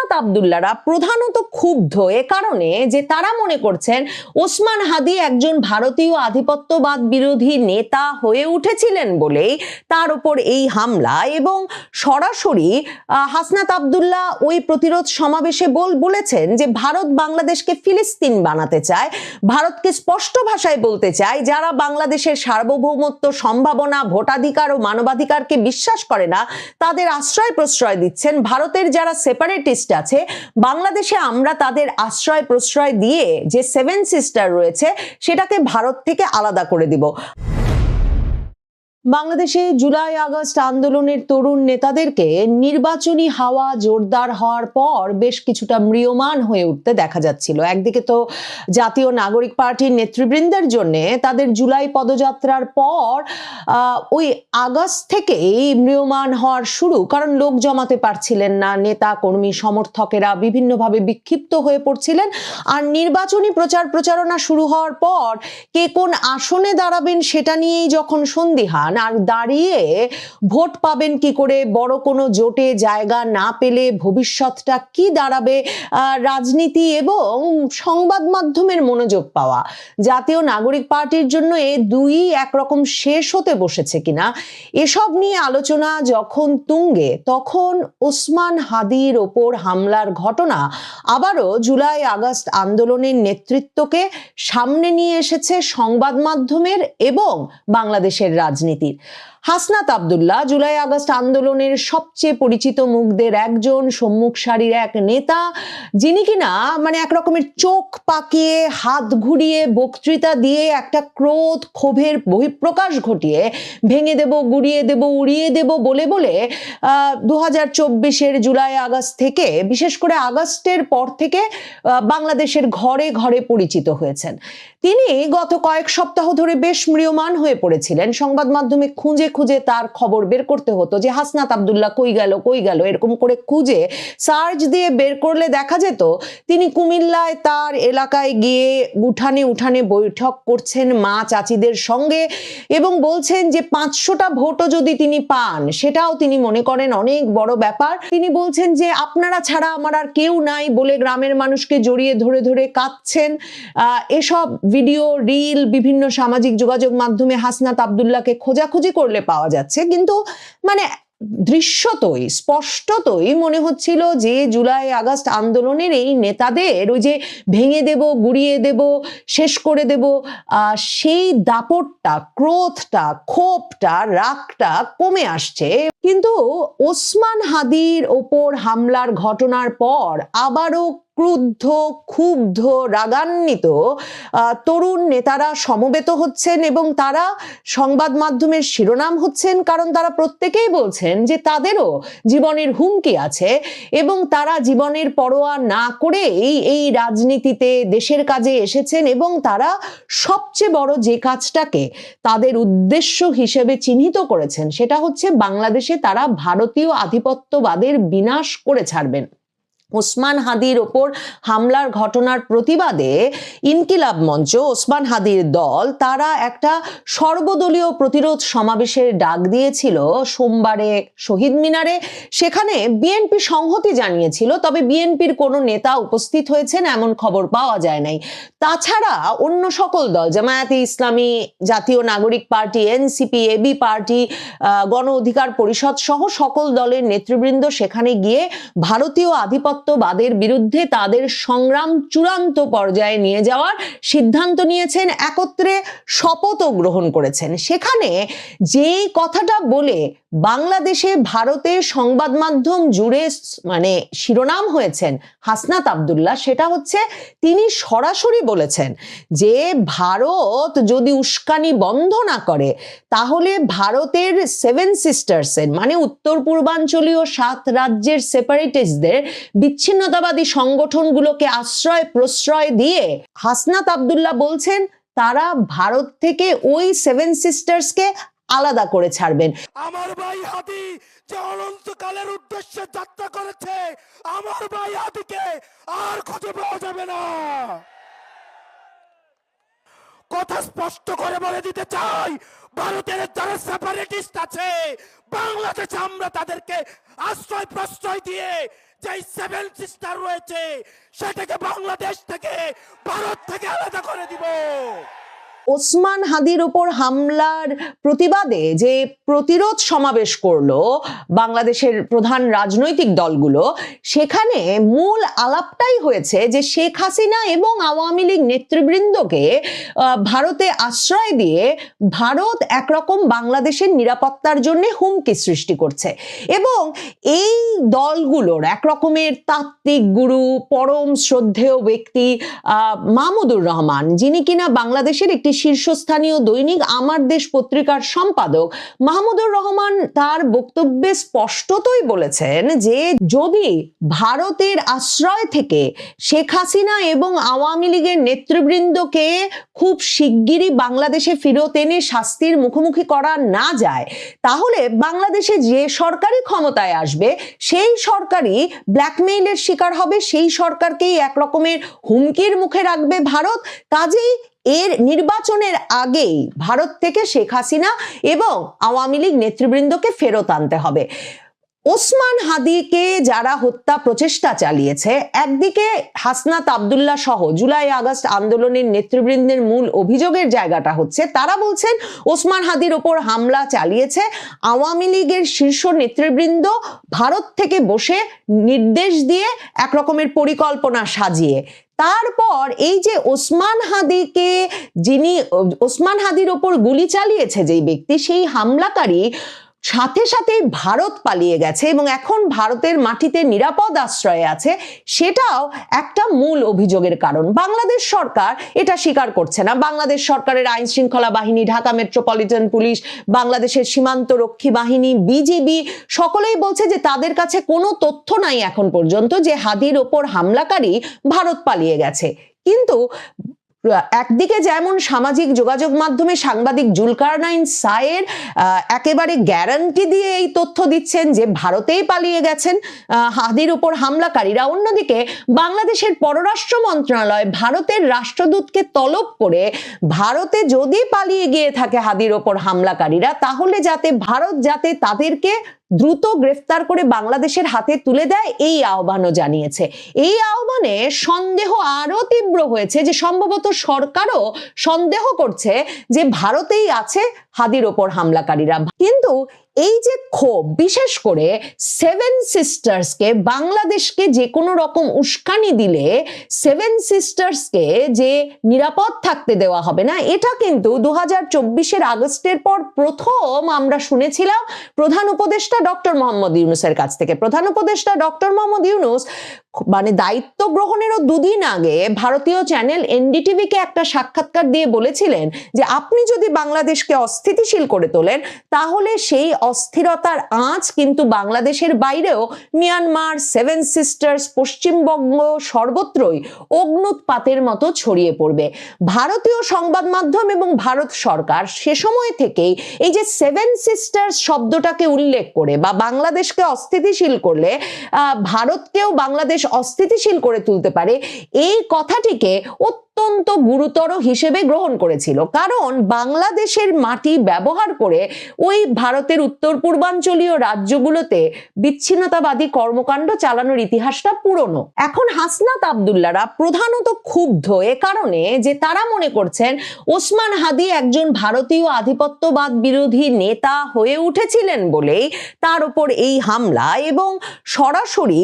হাসনাত আব্দুল্লাহরা প্রধানত ক্ষুব্ধ এ কারণে যে তারা মনে করছেন ওসমান হাদি একজন ভারতীয় আধিপত্যবাদ বিরোধী নেতা হয়ে উঠেছিলেন বলেই তার উপর এই হামলা, এবং সরাসরি হাসনাত আব্দুল্লাহ ওই প্রতিরোধ সমাবেশে বলেছেন যে ভারত বাংলাদেশকে ফিলিস্তিন বানাতে চায়, ভারতকে স্পষ্ট ভাষায় বলতে চায় যারা বাংলাদেশের সার্বভৌমত্ব, সম্ভাবনা, ভোটাধিকার ও মানবাধিকারকে বিশ্বাস করে না তাদের আশ্রয় প্রশ্রয় দিচ্ছেন। ভারতের যারা সেপারেটিস্ট আছে বাংলাদেশে আমরা তাদের আশ্রয় প্রশ্রয় দিয়ে যে 7 সিস্টার রয়েছে সেটাকে ভারত থেকে আলাদা করে দিব। বাংলাদেশে জুলাই আগস্ট আন্দোলনের তরুণ নেতাদেরকে নির্বাচনী হাওয়া জোরদার হওয়ার পর বেশ কিছুটা ম্রিয়মাণ হয়ে উঠতে দেখা যাচ্ছিল। একদিকে তো জাতীয় নাগরিক পার্টির নেতৃবৃন্দের জন্য তাদের জুলাই পদযাত্রার পর ওই আগস্ট থেকেই ম্রিয়মাণ হওয়ার শুরু, কারণ লোক জমাতে পারছিলেন না, নেতা কর্মী সমর্থকেরা বিভিন্নভাবে বিক্ষিপ্ত হয়ে পড়ছিলেন। আর নির্বাচনী প্রচারণা শুরু হওয়ার পর কে কোন আসনে দাঁড়াবেন সেটা নিয়েই যখন সন্দিহান, আর দাঁড়িয়ে ভোট পাবেন কি করে, বড় কোনো জোটে জায়গা না পেলে ভবিষ্যৎটা কি দাঁড়াবে, রাজনীতি এবং সংবাদ মাধ্যমের মনোযোগ পাওয়া, জাতীয় নাগরিক পার্টির জন্য এই দুই একরকম শেষ হতে বসেছে কিনা, এসব নিয়ে আলোচনা যখন তুঙ্গে, তখন ওসমান হাদির ওপর হামলার ঘটনা আবারও জুলাই আগস্ট আন্দোলনের নেতৃত্বকে সামনে নিয়ে এসেছে সংবাদ মাধ্যমের এবং বাংলাদেশের রাজনীতি। হাসনাত আব্দুল্লাহ জুলাই আগস্ট আন্দোলনের সবচেয়ে পরিচিত মুখদের একজন, সম্মুখ সারির এক নেতা, যিনি কিনা মানে এক রকমের চোখ পাকিয়ে হাত ঘুরিয়ে বক্তৃতা দিয়ে একটা ক্রোধ ক্ষোভের বহিঃপ্রকাশ ঘটিয়ে ভেঙে দেব, গুড়িয়ে দেব, উড়িয়ে দেব বলে 2024-এর জুলাই আগস্ট থেকে, বিশেষ করে আগস্টের পর থেকে বাংলাদেশের ঘরে ঘরে পরিচিত হয়েছেন। তিনি গত কয়েক সপ্তাহ ধরে বেশ ম্রিয়মাণ হয়ে পড়েছিলেন। সংবাদ মাধ্যমে খুঁজে খুঁজে তার খবর বের করতে হতো যে হাসনাত আব্দুল্লাহ কই গেল, এরকম করে খুঁজে সার্চ দিয়ে বের করলে দেখা যেত তিনি কুমিল্লায় তার এলাকায় গিয়ে উঠানে বৈঠক করছেন মা চাচিদের সঙ্গে, এবং বলছেন যে 500টা ভোটও যদি তিনি পান সেটাও তিনি মনে করেন অনেক বড় ব্যাপার। তিনি বলছেন যে আপনারা ছাড়া আমার আর কেউ নাই বলে গ্রামের মানুষকে জড়িয়ে ধরে ধরে কাঁদছেন। এসব ভিডিও, রিল বিভিন্ন সামাজিক যোগাযোগ মাধ্যমে হাসনাত আব্দুল্লাহকে খোঁজাখুঁজি করলে পাওয়া যাচ্ছে, কিন্তু মানে দৃশ্যতই স্পষ্টতই মনে হচ্ছিল যে জুলাই আগস্ট আন্দোলনের এই নেতাদের ওই যে ভেঙে দেব, গুড়িয়ে দেব, শেষ করে দেব, সেই দাপটটা, ক্রোধটা, ক্ষোভটা, রাগটা কমে আসছে। কিন্তু ওসমান হাদির ওপর হামলার ঘটনার পর আবারও ক্রুদ্ধ, ক্ষুব্ধ, রাগান্বিত তরুণ নেতারা সমবেত হচ্ছেন এবং তারা সংবাদ মাধ্যমের শিরোনাম হচ্ছেন, কারণ তারা প্রত্যেকেই বলছেন যে তাদেরও জীবনের হুমকি আছে এবং তারা জীবনের পরোয়া না করেই এই রাজনীতিতে দেশের কাজে এসেছেন, এবং তারা সবচেয়ে বড় যে কাজটাকে তাদের উদ্দেশ্য হিসেবে চিহ্নিত করেছেন সেটা হচ্ছে বাংলাদেশে তারা ভারতীয় আধিপত্যবাদের বিনাশ করে ছাড়বেন। ওসমান হাদির ওপর হামলার ঘটনার প্রতিবাদে ইনকিলাব মঞ্চ, ওসমান হাদির দল, তারা একটা সর্বদলীয় প্রতিরোধ সমাবেশের ডাক দিয়েছিল সোমবারে শহীদ মিনারে। সেখানে বিএনপি সংহতি জানিয়েছিল, তবে বিএনপির কোনো নেতা উপস্থিত হয়েছেন এমন খবর পাওয়া যায় নাই। তাছাড়া অন্য সকল দল, জামায়াতে ইসলামী, জাতীয় নাগরিক পার্টি, এনসিপি, এবি পার্টি, গণ অধিকার পরিষদ সহ সকল দলের নেতৃবৃন্দ সেখানে গিয়ে ভারতীয় আধিপত্যবাদের বিরুদ্ধে তাদের সংগ্রাম চূড়ান্ত পর্যায়ে নিয়ে যাওয়ার সিদ্ধান্ত নিয়েছেন, একত্রে শপথও গ্রহণ করেছেন। সেখানে যেই কথাটা বলে বাংলাদেশে ভারতের সংবাদ মাধ্যম জুড়ে মানে শিরোনাম হয়েছেন হাসনাত আব্দুল্লাহ, সেটা হচ্ছে তিনি সরাসরি বলেছেন যে ভারত যদি উস্কানি বন্ধ না করে তাহলে ভারতের 7 সিস্টার্সের মানে উত্তর পূর্বাঞ্চলীয় 7 রাজ্যের সেপারেটিস্টদের, বিচ্ছিন্নতাবাদী সংগঠনগুলোকে আশ্রয় প্রশ্রয় দিয়ে হাসনাত আব্দুল্লাহ বলছেন তারা ভারত থেকে ওই 7 সিস্টার্সকে আলাদা করে ছাড়বেন। আমার ভাই হাদি যে অনন্তকালের উদ্দেশ্যে যাত্রা করেছে, আমার ভাই হাদিকে আর খুঁজে পাওয়া যাবে না। কথা স্পষ্ট করে বলে দিতে চাই, ভারতের যারা সেপারেটিস্ট আছে বাংলাদেশে আমরা তাদেরকে আশ্রয় প্রশ্রয় দিয়ে যে সেভেন সিস্টার রয়েছে সেটাকে বাংলাদেশ থেকে, ভারত থেকে আলাদা করে দিব। ওসমান হাদির ওপর হামলার প্রতিবাদে যে প্রতিরোধ সমাবেশ করলো বাংলাদেশের প্রধান রাজনৈতিক দলগুলো, সেখানে মূল আলাপটাই হয়েছে যে শেখ হাসিনা এবং আওয়ামী লীগ নেতৃবৃন্দকে ভারতে আশ্রয় দিয়ে ভারত একরকম বাংলাদেশের নিরাপত্তার জন্য হুমকি সৃষ্টি করছে। এবং এই দলগুলোর একরকমের তাত্ত্বিক গুরু, পরম শ্রদ্ধেয় ব্যক্তি মাহমুদুর রহমান, যিনি কিনা বাংলাদেশের একটি শীর্ষস্থানীয় দৈনিক আমার দেশ পত্রিকার সম্পাদক, মাহমুদুর রহমান তার বক্তব্যে স্পষ্টতই বলেছেন যে যদি ভারতের আশ্রয় থেকে শেখ হাসিনা এবং আওয়ামী লীগের নেতৃবৃন্দকে খুব শিগগিরই বাংলাদেশে ফেরত এনে শাস্তির মুখোমুখি করা না যায়, তাহলে বাংলাদেশে যে সরকারি ক্ষমতায় আসবে সেই সরকারই ব্ল্যাকমেইলের শিকার হবে, সেই সরকারকেই একরকমের হুমকির মুখে রাখবে ভারত। কাজেই এর নির্বাচনের আগেই ভারত থেকে শেখ হাসিনা এবং আওয়ামী লীগ নেতৃবৃন্দকে ফেরত আনতে হবে। ওসমান হাদিকে যারা হত্যা প্রচেষ্টা চালিয়েছে, একদিকে হাসনাত আব্দুল্লাহ সহ জুলাই আগস্ট আন্দোলনের নেতৃবৃন্দের মূল অভিযোগের জায়গাটা হচ্ছে তারা বলছেন ওসমান হাদির ওপর হামলা চালিয়েছে আওয়ামী লীগের শীর্ষ নেতৃবৃন্দ ভারত থেকে বসে নির্দেশ দিয়ে একরকমের পরিকল্পনা সাজিয়ে। তারপর এই যে ওসমান হাদির ওপর গুলি চালিয়েছে যেই ব্যক্তি, সেই হামলাকারী সাথে সাথে ভারত পালিয়ে গেছে এবং এখন ভারতের মাটিতে নিরাপদ আশ্রয়ে আছে, সেটাও একটা মূল অভিযোগের কারণ। বাংলাদেশ সরকার এটা স্বীকার করছে না। বাংলাদেশ সরকারের আইন শৃঙ্খলা বাহিনী, ঢাকা মেট্রোপলিটন পুলিশ, বাংলাদেশের সীমান্ত রক্ষী বাহিনী, বিজিবি সকলেই বলছে যে তাদের কাছে কোনো তথ্য নাই এখন পর্যন্ত যে হাদির ওপর হামলাকারী ভারত পালিয়ে গেছে। কিন্তু একদিকে যেমন সামাজিক যোগাযোগ মাধ্যমে সাংবাদিক জুলকারনাইন সায়ের একেবারে গ্যারান্টি দিয়ে এই তথ্য দিচ্ছেন যে ভারতেই পালিয়ে গেছেন হাদির উপর হামলাকারীরা, অন্যদিকে বাংলাদেশের পররাষ্ট্র মন্ত্রণালয় ভারতের রাষ্ট্রদূতকে তলব করে ভারতে যদি পালিয়ে গিয়ে থাকে হাদির ওপর হামলাকারীরা, তাহলে ভারত যাতে তাদেরকে দ্রুত গ্রেফতার করে বাংলাদেশের হাতে তুলে দেয়, এই আহ্বানও জানিয়েছে। এই আহ্বানে সন্দেহ আরো তীব্র হয়েছে যে সম্ভবত সরকারও সন্দেহ করছে যে ভারতেই আছে হাদির ওপর হামলাকারীরা। কিন্তু এই যে ক্ষোভ, বিশেষ করে সেভেন সিস্টার্সকে, বাংলাদেশকে যে কোনো রকম উস্কানি দিলে সেভেন সিস্টার্সকে যে নিরাপদ থাকতে দেওয়া হবে না, এটা কিন্তু 2024 আগস্টের পর প্রথম আমরা শুনেছিলাম প্রধান উপদেষ্টা ডক্টর মোহাম্মদ ইউনূসের কাছ থেকে। প্রধান উপদেষ্টা ডক্টর মোহাম্মদ ইউনূস দায়িত্ব গ্রহণেরও দুদিন আগে ভারতীয় চ্যানেল এনডিটিভিকে একটা সাক্ষাৎকার দিয়ে বলেছিলেন যে আপনি যদি বাংলাদেশকে অস্থিতিশীল করে তোলেন, তাহলে সেই অস্থিরতার আঁচ কিন্তু বাংলাদেশের বাইরেও মিয়ানমার, সেভেন সিস্টার্স, পশ্চিমবঙ্গ সর্বত্রই অগ্নুৎপাতের মতো ছড়িয়ে পড়বে। ভারতীয় সংবাদ মাধ্যম এবং ভারত সরকার সে সময় থেকেই এই যে সেভেন সিস্টার্স শব্দটাকে উল্লেখ করে বা বাংলাদেশকে অস্থিতিশীল করলে ভারতকেও বাংলাদেশ অস্থিতিশীল করে তুলতে পারে, এই কথাটিকে অত্যন্ত গুরুতর হিসেবে গ্রহণ করেছিল। কারণ বাংলাদেশের মাটি ব্যবহার করে ওই ভারতের উত্তর পূর্বাঞ্চলীয় রাজ্যগুলোতে বিচ্ছিন্নতাবাদী কর্মকাণ্ড চালানোর ইতিহাসটা পুরনো। এখন হাসনাত আব্দুল্লাহরা প্রধানত ক্ষুব্ধ এ কারণে যে তারা মনে করছেন ওসমান হাদি একজন ভারতীয় আধিপত্যবাদ বিরোধী নেতা হয়ে উঠেছিলেন বলেই তার উপর এই হামলা। এবং সরাসরি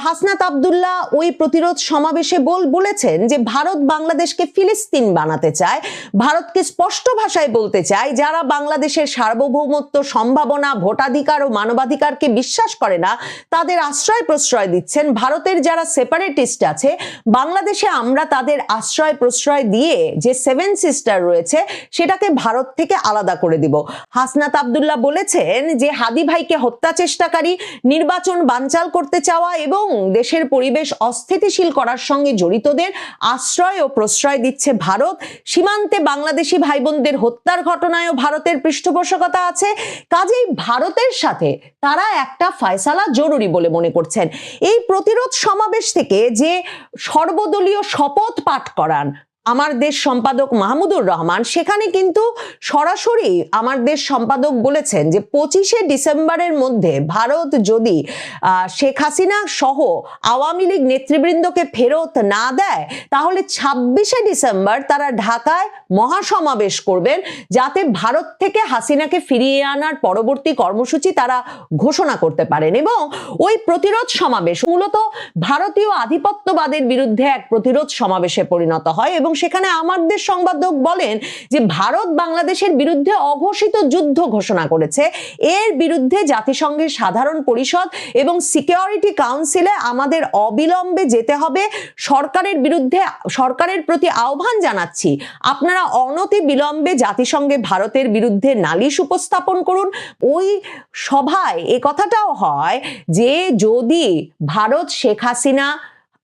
হাসনাত আব্দুল্লাহ ওই প্রতিরোধ সমাবেশে বলেছেন যে ভারত বাংলাদেশকে ফিলিস্তিন বানাতে চায়, ভারতকে স্পষ্ট ভাষায় বলতে চায় যারা বাংলাদেশের সার্বভৌমত্ব, সম্ভাবনা, ভোটাধিকার ও মানবাধিকারকে বিশ্বাস করে না তাদের আশ্রয় প্রশ্রয় দিচ্ছেন। ভারতের যারা সেপারেটিস্ট আছে বাংলাদেশে আমরা তাদের আশ্রয় প্রশ্রয় দিয়ে যে সেভেন সিস্টার রয়েছে সেটাকে ভারত থেকে আলাদা করে দিব। হাসনাত আব্দুল্লাহ বলেছেন যে হাদি ভাইকে হত্যা চেষ্টাকারী, নির্বাচন বানচাল করতে চাওয়া এবং দেশের পরিবেশ অস্থিতিশীল করার সঙ্গে জড়িতদের আশ্রয় ও প্রশ্রয় দিচ্ছে ভারত। সীমান্তে বাংলাদেশি ভাই বোনদের হত্যার ঘটনায়ও ভারতের পৃষ্ঠপোষকতা আছে। কাজেই ভারতের সাথে তারা একটা ফয়সালা জরুরি বলে মনে করছেন। এই প্রতিরোধ সমাবেশ থেকে যে সর্বদলীয় শপথ পাঠ করান আমার দেশ সম্পাদক মাহমুদুর রহমান, সেখানে কিন্তু সরাসরি আমার দেশ সম্পাদক বলেছেন যে 25শে ডিসেম্বরের মধ্যে ভারত যদি শেখ হাসিনা সহ আওয়ামী লীগ নেতৃবৃন্দকে ফেরত না দেয়, তাহলে 26শে ডিসেম্বর তারা ঢাকায় মহাসমাবেশ করবেন, যাতে ভারত থেকে হাসিনাকে ফিরিয়ে আনার পরবর্তী কর্মসূচি তারা ঘোষণা করতে পারেন। এবং ওই প্রতিরোধ সমাবেশ মূলত ভারতীয় আধিপত্যবাদের বিরুদ্ধে এক প্রতিরোধ সমাবেশে পরিণত হয়। এবং সেখানে আমার দেশ সংবাদক বলেন যে ভারত বাংলাদেশের বিরুদ্ধে অঘোষিত যুদ্ধ ঘোষণা করেছে, এর বিরুদ্ধে জাতিসংঘের সাধারণ পরিষদ এবং সিকিউরিটি কাউন্সিলে আমাদের অবিলম্বে যেতে হবে। সরকারের প্রতি আহ্বান জানাচ্ছি, আপনারা অনতি বিলম্বে জাতিসংঘে ভারতের বিরুদ্ধে নালিশ উপস্থাপন করুন। ওই সভায় এ কথাটাও হয় যে যদি ভারত শেখ হাসিনা,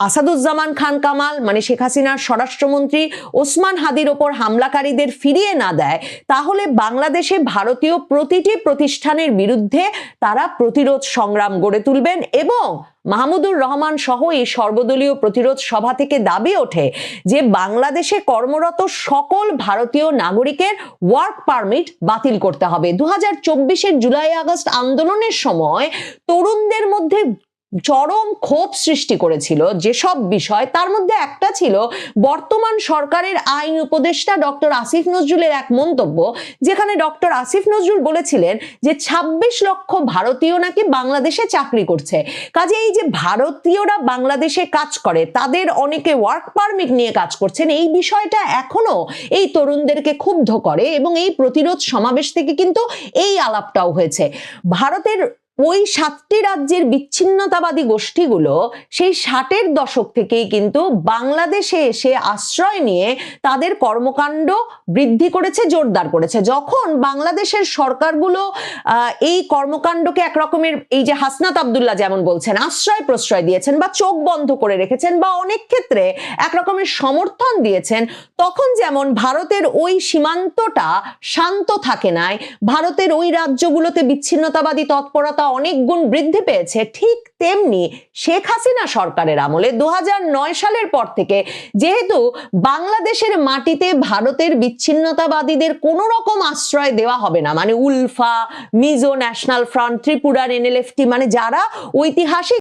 আসাদুজ্জামান খান কামাল মানে শেখ হাসিনার স্বরাষ্ট্রমন্ত্রী ওসমান হাদির ওপর হামলাকারীদের ফিরিয়ে না দেয়, তাহলে বাংলাদেশে ভারতীয় প্রতিটি প্রতিষ্ঠানের বিরুদ্ধে তারা প্রতিরোধ সংগ্রাম গড়ে তুলবেন। এবং মাহমুদুর রহমান সহ এই সর্বদলীয় প্রতিরোধ সভা থেকে দাবি ওঠে যে বাংলাদেশে কর্মরত সকল ভারতীয় নাগরিকের ওয়ার্ক পারমিট বাতিল করতে হবে। 2024-এর জুলাই আগস্ট আন্দোলনের সময় তরুণদের মধ্যে চরম ক্ষোভ সৃষ্টি করেছিল যেসব বিষয়, তার মধ্যে একটা ছিল বর্তমান সরকারের আইন উপদেষ্টা ডক্টর আসিফ নজরুলের এক মন্তব্য, যেখানে ডক্টর আসিফ নজরুল বলেছিলেন যে 26 লক্ষ ভারতীয় নাকি বাংলাদেশে চাকরি করছে। কাজে এই যে ভারতীয়রা বাংলাদেশে কাজ করে, তাদের অনেকে ওয়ার্ক পারমিট নিয়ে কাজ করছেন, এই বিষয়টা এখনো এই তরুণদেরকে ক্ষুব্ধ করে। এবং এই প্রতিরোধ সমাবেশ থেকে কিন্তু এই আলাপটাও হয়েছে। ভারতের ওই 7টি রাজ্যের বিচ্ছিন্নতাবাদী গোষ্ঠীগুলো সেই 60-এর দশক থেকেই কিন্তু বাংলাদেশে এসে আশ্রয় নিয়ে তাদের কর্মকাণ্ড বৃদ্ধি করেছে, জোরদার করেছে। যখন বাংলাদেশের সরকারগুলো এই কর্মকাণ্ডকে একরকমের, এই যে হাসনাত আব্দুল্লাহ যেমন বলছেন, আশ্রয় প্রশ্রয় দিয়েছেন বা চোখ বন্ধ করে রেখেছেন বা অনেক ক্ষেত্রে একরকমের সমর্থন দিয়েছেন, তখন যেমন ভারতের ওই সীমান্তটা শান্ত থাকে নাই, ভারতের ওই রাজ্যগুলোতে বিচ্ছিন্নতাবাদী তৎপরতা অনেক গুণ বৃদ্ধি পেয়েছে, ঠিক তেমনি শেখ হাসিনা সরকারের আমলে 2009 সালের পর থেকে যেহেতু বাংলাদেশের মাটিতে ভারতের বিচ্ছিন্নতাবাদীদের কোনো রকম আশ্রয় দেওয়া হবে না, মানে উলফা, মিজো ন্যাশনাল ফ্রন্ট, ত্রিপুরার NLFT, মানে যারা ঐতিহাসিক